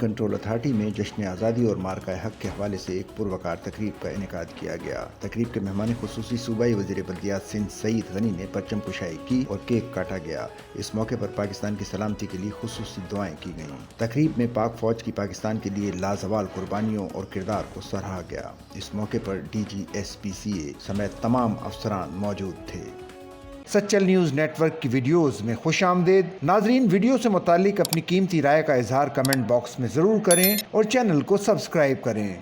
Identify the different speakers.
Speaker 1: Control authority میں جشن آزادی اور مارکہ حق کے حوالے سے ایک پروقار تقریب کا انعقاد کیا گیا۔ تقریب کے مہمان خصوصی صوبائی وزیر بلدیات سندھ سعید غنی نے پرچم کشائی کی اور کیک کاٹا گیا۔ اس موقع پر پاکستان کی سلامتی کے لیے خصوصی دعائیں کی گئیں۔ تقریب میں پاک فوج کی پاکستان کے لیے لازوال قربانیوں اور کردار کو سراہا گیا۔ اس موقع پر ڈی جی ایس پی سی اے سمیت تمام افسران موجود تھے۔ سچل نیوز نیٹ ورک کی ویڈیوز میں خوش آمدید۔ ناظرین، ویڈیو سے متعلق اپنی قیمتی رائے کا اظہار کمنٹ باکس میں ضرور کریں اور چینل کو سبسکرائب کریں۔